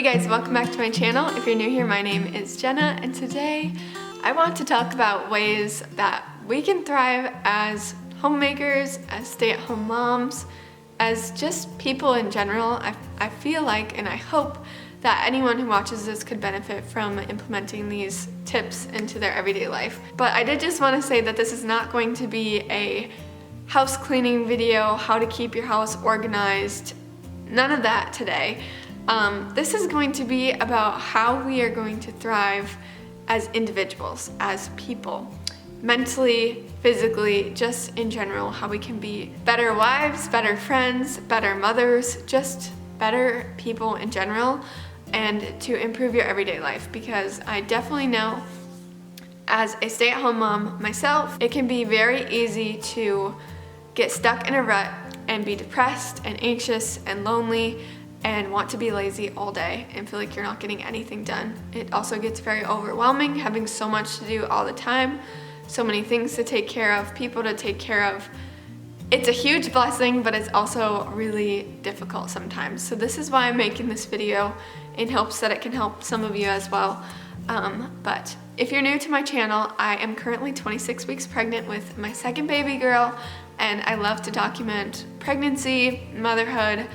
guys, welcome back to my channel. If you're new here, my name is Jenna, and today I want to talk about ways that we can thrive as homemakers, as stay-at-home moms, as just people in general. I feel like, and I hope that anyone who watches this could benefit from implementing these tips into their everyday life. But I did just want to say that this is not going to be a house cleaning video, how to keep your house organized, none of that today. This is going to be about how we are going to thrive as individuals, as people, mentally, physically, just in general, how we can be better wives, better friends, better mothers, just better people in general, and to improve your everyday life. Because I definitely know, as a stay-at-home mom myself, it can be very easy to get stuck in a rut and be depressed and anxious and lonely and want to be lazy all day and feel like you're not getting anything done. It also gets very overwhelming having so much to do all the time, so many things to take care of, people to take care of. It's a huge blessing, but it's also really difficult sometimes. So this is why I'm making this video, in hopes that it can help some of you as well. But if you're new to my channel, I am currently 26 weeks pregnant with my second baby girl, and I love to document pregnancy, motherhood,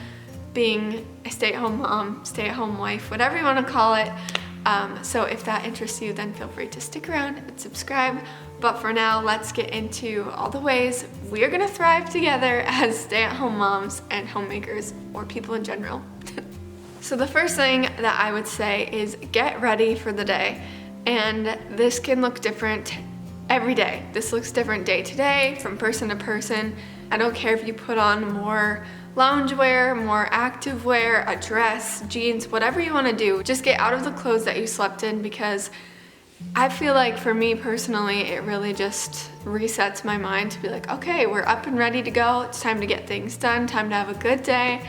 being a stay-at-home mom, stay-at-home wife, whatever you want to call it. So if that interests you, then feel free to stick around and subscribe. But for now, let's get into all the ways we are going to thrive together as stay-at-home moms and homemakers, or people in general. So the first thing that I would say is get ready for the day. And this can look different every day. This looks different day to day, from person to person. I don't care if you put on more loungewear, more active wear, a dress, jeans, whatever you want to do. Just get out of the clothes that you slept in, because I feel like for me personally, it really just resets my mind to be like, okay, we're up and ready to go. It's time to get things done, time to have a good day.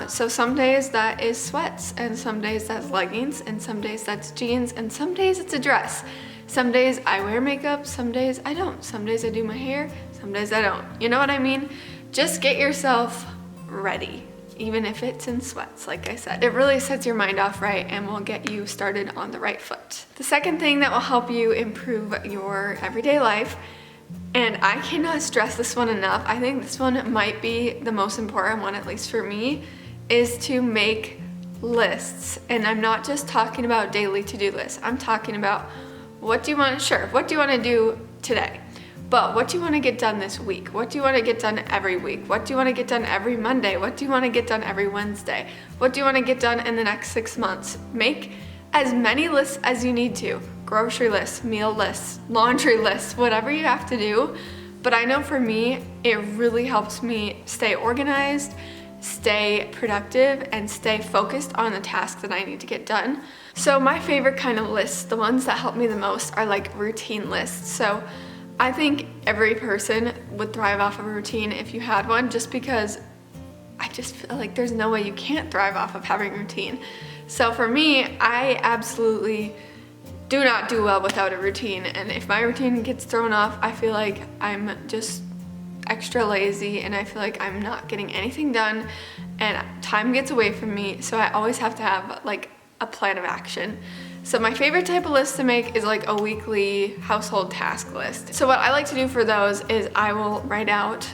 So some days that is sweats, and some days that's leggings, and some days that's jeans, and some days it's a dress. Some days I wear makeup, some days I don't. Some days I do my hair, some days I don't. You know what I mean? Just get yourself ready, even if it's in sweats, like I said. It really sets your mind off right and will get you started on the right foot. The second thing that will help you improve your everyday life, and I cannot stress this one enough, I think this one might be the most important one, at least for me, is to make lists. And I'm not just talking about daily to-do lists. I'm talking about what do you want to do today? But what do you want to get done this week? What do you want to get done every week? What do you want to get done every Monday? What do you want to get done every Wednesday? What do you want to get done in the next 6 months? Make as many lists as you need to. Grocery lists, meal lists, laundry lists, whatever you have to do. But I know for me, it really helps me stay organized, stay productive, and stay focused on the tasks that I need to get done. So my favorite kind of lists, the ones that help me the most, are like routine lists. So I think every person would thrive off of a routine if you had one, just because I just feel like there's no way you can't thrive off of having a routine. So for me, I absolutely do not do well without a routine. And if my routine gets thrown off, I feel like I'm just extra lazy, and I feel like I'm not getting anything done, and time gets away from me. So I always have to have like a plan of action. So my favorite type of list to make is like a weekly household task list. So what I like to do for those is I will write out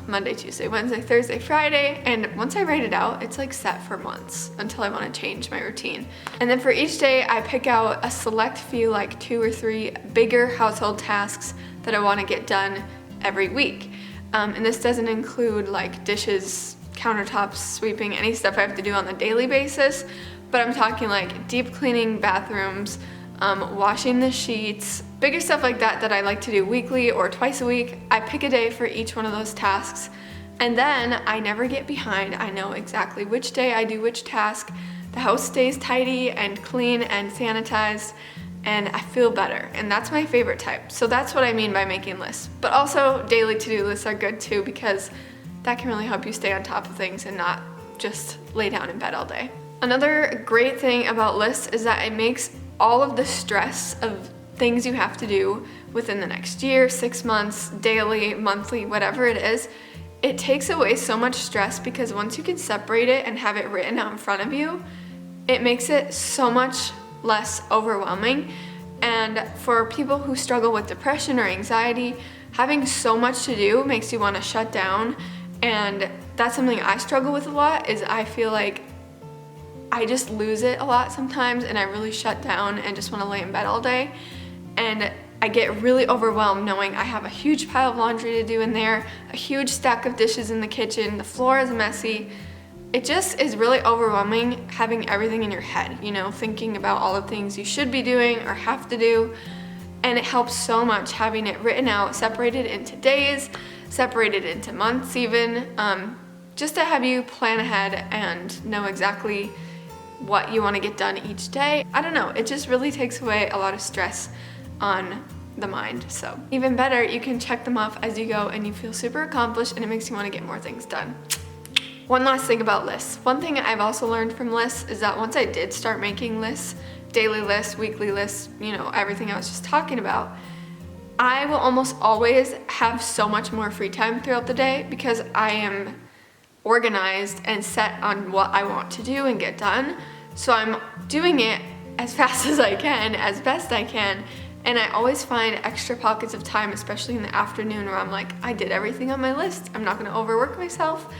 Monday, Tuesday, Wednesday, Thursday, Friday, and once I write it out, it's like set for months until I want to change my routine. And then for each day, I pick out a select few, like 2 or 3 bigger household tasks that I want to get done every week. And this doesn't include like dishes, countertops, sweeping, any stuff I have to do on a daily basis. But I'm talking like deep cleaning bathrooms, washing the sheets, bigger stuff like that I like to do weekly or twice a week. I pick a day for each one of those tasks, and then I never get behind. I know exactly which day I do which task. The house stays tidy and clean and sanitized, and I feel better. And that's my favorite type. So that's what I mean by making lists. But also daily to-do lists are good too, because that can really help you stay on top of things and not just lay down in bed all day. Another great thing about lists is that it makes all of the stress of things you have to do within the next year, 6 months, daily, monthly, whatever it is, it takes away so much stress, because once you can separate it and have it written out in front of you, it makes it so much less overwhelming. And for people who struggle with depression or anxiety, having so much to do makes you want to shut down. And that's something I struggle with a lot, is I feel like I just lose it a lot sometimes, and I really shut down and just want to lay in bed all day. And I get really overwhelmed knowing I have a huge pile of laundry to do in there, a huge stack of dishes in the kitchen, the floor is messy. It just is really overwhelming having everything in your head, you know, thinking about all the things you should be doing or have to do. And it helps so much having it written out, separated into days, separated into months even, just to have you plan ahead and know exactly what you want to get done each day. I don't know, it just really takes away a lot of stress on the mind. So even better, you can check them off as you go and you feel super accomplished, and it makes you want to get more things done. One last thing about lists. One thing I've also learned from lists is that once I did start making lists, daily lists, weekly lists, you know, everything I was just talking about, I will almost always have so much more free time throughout the day because I am organized and set on what I want to do and get done. So I'm doing it as fast as I can, as best I can, and I always find extra pockets of time, especially in the afternoon, where I'm like, I did everything on my list, I'm not gonna overwork myself.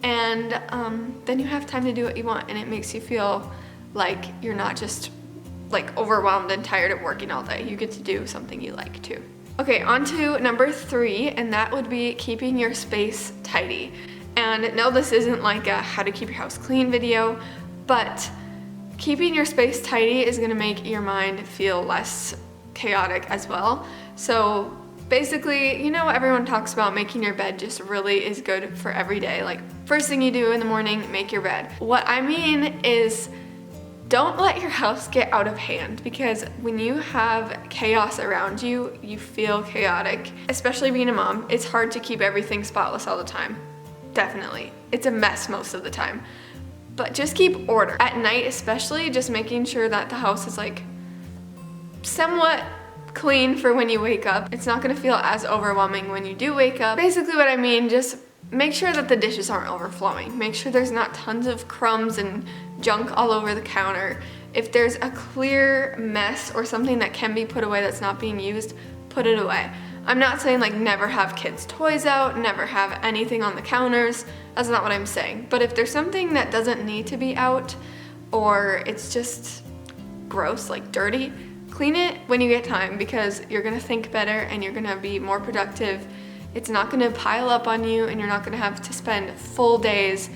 And then you have time to do what you want, and it makes you feel like you're not just like overwhelmed and tired of working all day. You get to do something you like too. Okay, on to number 3, and that would be keeping your space tidy. And no, this isn't like a how to keep your house clean video, but keeping your space tidy is gonna make your mind feel less chaotic as well. So basically, you know, everyone talks about making your bed just really is good for every day. Like, first thing you do in the morning, make your bed. What I mean is, don't let your house get out of hand, because when you have chaos around you, you feel chaotic. Especially being a mom, it's hard to keep everything spotless all the time. Definitely. It's a mess most of the time. But just keep order. At night especially, just making sure that the house is like somewhat clean for when you wake up. It's not gonna feel as overwhelming when you do wake up. Basically what I mean, just make sure that the dishes aren't overflowing. Make sure there's not tons of crumbs and junk all over the counter. If there's a clear mess or something that can be put away that's not being used, put it away. I'm not saying like never have kids' toys out, never have anything on the counters. That's not what I'm saying. But if there's something that doesn't need to be out, or it's just gross, like dirty, clean it when you get time, because you're gonna think better and you're gonna be more productive. It's not gonna pile up on you, and you're not gonna have to spend full days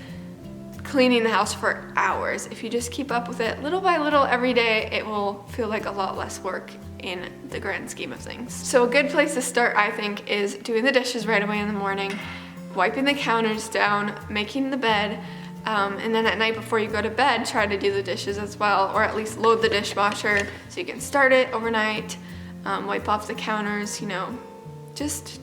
cleaning the house for hours. If you just keep up with it little by little every day, it will feel like a lot less work in the grand scheme of things. So a good place to start, I think, is doing the dishes right away in the morning, wiping the counters down, making the bed, and then at night before you go to bed, try to do the dishes as well, or at least load the dishwasher so you can start it overnight, wipe off the counters, you know, just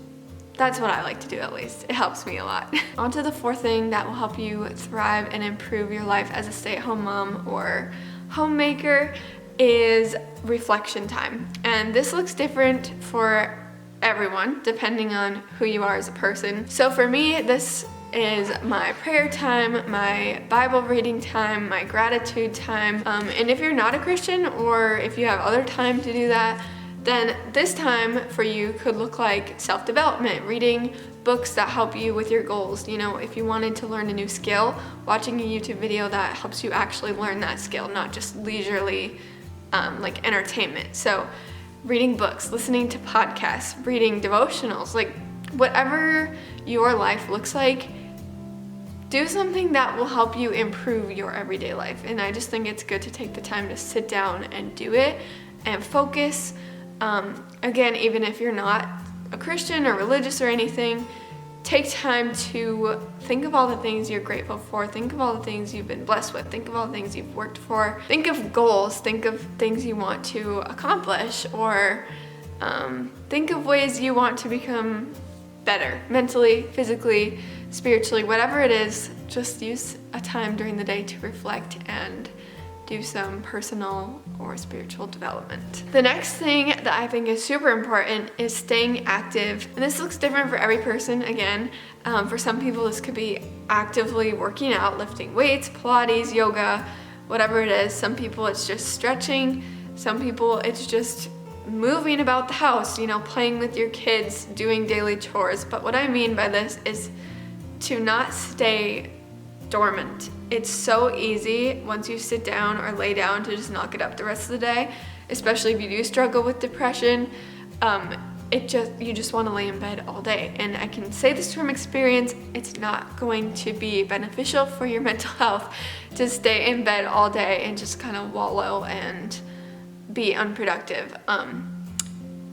that's what I like to do, at least. It helps me a lot. On to the 4th thing that will help you thrive and improve your life as a stay-at-home mom or homemaker is reflection time. And this looks different for everyone depending on who you are as a person. So for me, this is my prayer time, my Bible reading time, my gratitude time. And if you're not a Christian, or if you have other time to do that, then this time for you could look like self-development, reading books that help you with your goals. You know, if you wanted to learn a new skill, watching a YouTube video that helps you actually learn that skill, not just leisurely like entertainment. So reading books, listening to podcasts, reading devotionals, like whatever your life looks like, do something that will help you improve your everyday life. And I just think it's good to take the time to sit down and do it and focus. Again, even if you're not a Christian or religious or anything, take time to think of all the things you're grateful for, think of all the things you've been blessed with, think of all the things you've worked for, think of goals, think of things you want to accomplish, or think of ways you want to become better, mentally, physically, spiritually, whatever it is. Just use a time during the day to reflect and do some personal or spiritual development. The next thing that I think is super important is staying active. And this looks different for every person. Again, for some people this could be actively working out, lifting weights, Pilates, yoga, whatever it is. Some people it's just stretching, some people it's just moving about the house, you know, playing with your kids, doing daily chores. But what I mean by this is to not stay dormant. It's so easy once you sit down or lay down to just knock it up the rest of the day, especially if you do struggle with depression. You just want to lay in bed all day. And I can say this from experience, it's not going to be beneficial for your mental health to stay in bed all day and just kind of wallow and be unproductive.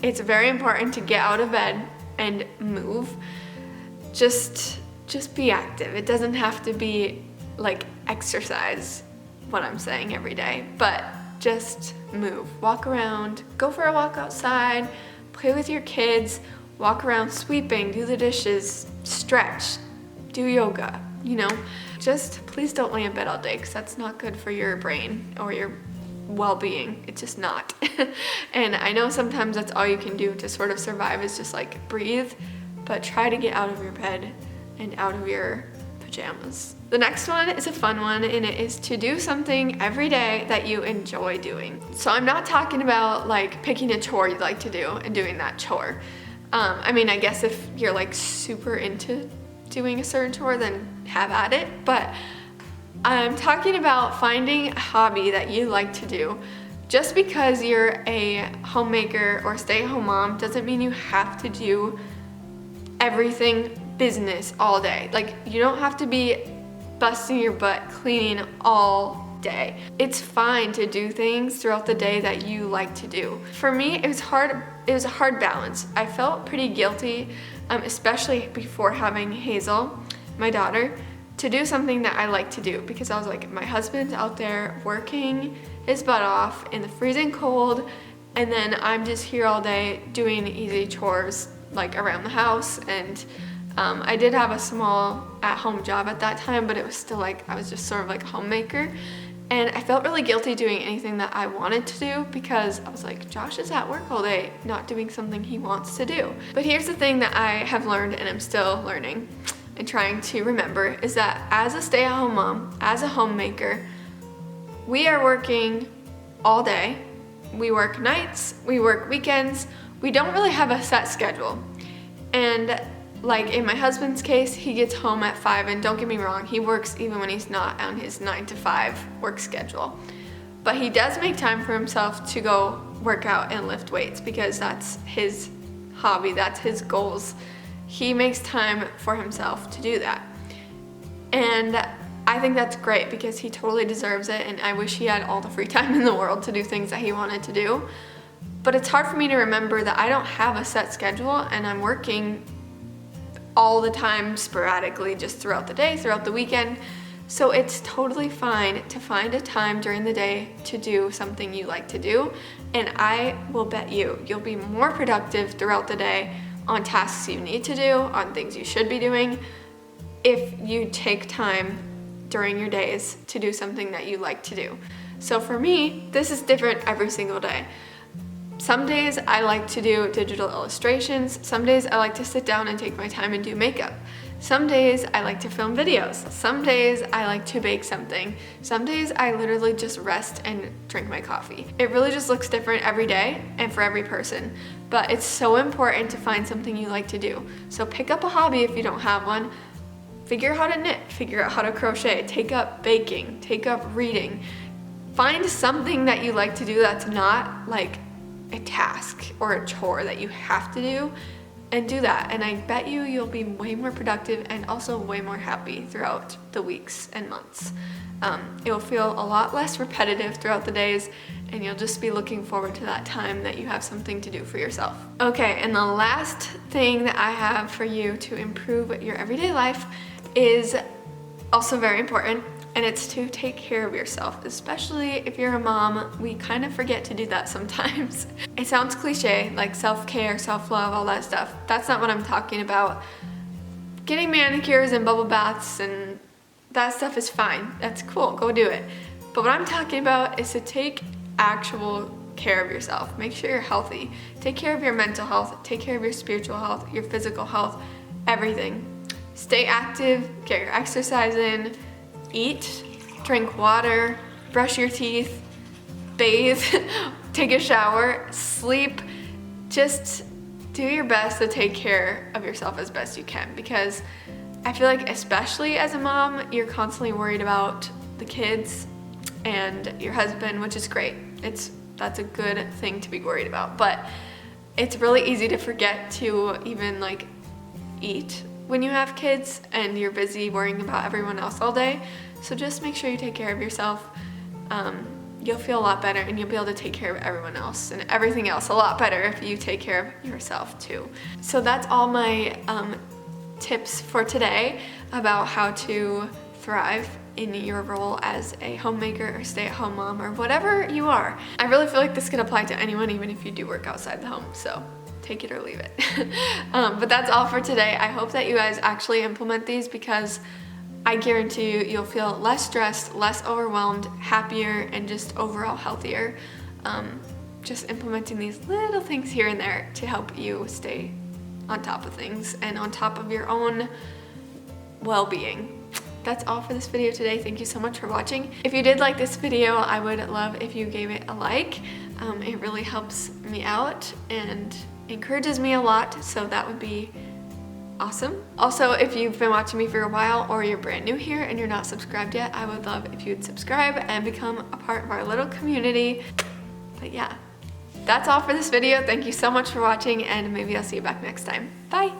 It's very important to get out of bed and move. Just be active. It doesn't have to be like exercise, what I'm saying every day, but just move. Walk around, go for a walk outside, play with your kids, walk around sweeping, do the dishes, stretch, do yoga, you know. Just please don't lay in bed all day, because that's not good for your brain or your well-being. It's just not. And I know sometimes that's all you can do to sort of survive is just like breathe, but try to get out of your bed and out of your pajamas. The next one is a fun one, and it is to do something every day that you enjoy doing. So I'm not talking about like picking a chore you like to do and doing that chore. I mean, I guess if you're like super into doing a certain chore, then have at it. But I'm talking about finding a hobby that you like to do. Just because you're a homemaker or stay-at-home mom doesn't mean you have to do everything business all day. Like, you don't have to be busting your butt cleaning all day. It's fine to do things throughout the day that you like to do. For me, it was a hard balance. I felt pretty guilty, especially before having Hazel, my daughter, to do something that I like to do, because I was like, my husband's out there working his butt off in the freezing cold, and then I'm just here all day doing easy chores like around the house. And I did have a small at-home job at that time, but it was still like I was just sort of like a homemaker, and I felt really guilty doing anything that I wanted to do, because I was like, Josh is at work all day not doing something he wants to do. But here's the thing that I have learned, and I'm still learning and trying to remember, is that as a stay-at-home mom, as a homemaker, we are working all day. We work nights, we work weekends. We don't really have a set schedule. And like in my husband's case, he gets home at 5, and don't get me wrong, he works even when he's not on his 9 to 5 work schedule. But he does make time for himself to go work out and lift weights, because that's his hobby, that's his goals. He makes time for himself to do that. And I think that's great, because he totally deserves it, and I wish he had all the free time in the world to do things that he wanted to do. But it's hard for me to remember that I don't have a set schedule, and I'm working all the time sporadically, just throughout the day, throughout the weekend. So it's totally fine to find a time during the day to do something you like to do, and I will bet you'll be more productive throughout the day on tasks you need to do, on things you should be doing, if you take time during your days to do something that you like to do. So for me, this is different every single day. Some days I like to do digital illustrations. Some days I like to sit down and take my time and do makeup. Some days I like to film videos. Some days I like to bake something. Some days I literally just rest and drink my coffee. It really just looks different every day and for every person. But it's so important to find something you like to do. So pick up a hobby if you don't have one. Figure out how to knit, figure out how to crochet, take up baking, take up reading. Find something that you like to do that's not like a task or a chore that you have to do, and do that. And I bet you'll be way more productive and also way more happy throughout the weeks and months. It will feel a lot less repetitive throughout the days, and you'll just be looking forward to that time that you have something to do for yourself. Okay, and the last thing that I have for you to improve your everyday life is also very important, and it's to take care of yourself. Especially if you're a mom, we kind of forget to do that sometimes. It sounds cliche, like self-care, self-love, all that stuff. That's not what I'm talking about. Getting manicures and bubble baths and that stuff is fine. That's cool, go do it. But what I'm talking about is to take actual care of yourself. Make sure you're healthy. Take care of your mental health, take care of your spiritual health, your physical health, everything. Stay active, get your exercise in, eat, drink water, brush your teeth, bathe, take a shower, sleep. Just do your best to take care of yourself as best you can, because I feel like especially as a mom, you're constantly worried about the kids and your husband, which is great. That's a good thing to be worried about, but it's really easy to forget to even like eat when you have kids and you're busy worrying about everyone else all day. So just make sure you take care of yourself. You'll feel a lot better, and you'll be able to take care of everyone else and everything else a lot better if you take care of yourself too. So that's all my tips for today about how to thrive in your role as a homemaker or stay-at-home mom or whatever you are. I really feel like this can apply to anyone, even if you do work outside the home, so take it or leave it. But that's all for today. I hope that you guys actually implement these, because I guarantee you'll feel less stressed, less overwhelmed, happier, and just overall healthier. Just implementing these little things here and there to help you stay on top of things and on top of your own well-being. That's all for this video today. Thank you so much for watching. If you did like this video, I would love if you gave it a like. It really helps me out and encourages me a lot, so that would be awesome. Also, if you've been watching me for a while or you're brand new here and you're not subscribed yet, I would love if you'd subscribe and become a part of our little community. But yeah, that's all for this video. Thank you so much for watching, and maybe I'll see you back next time. Bye.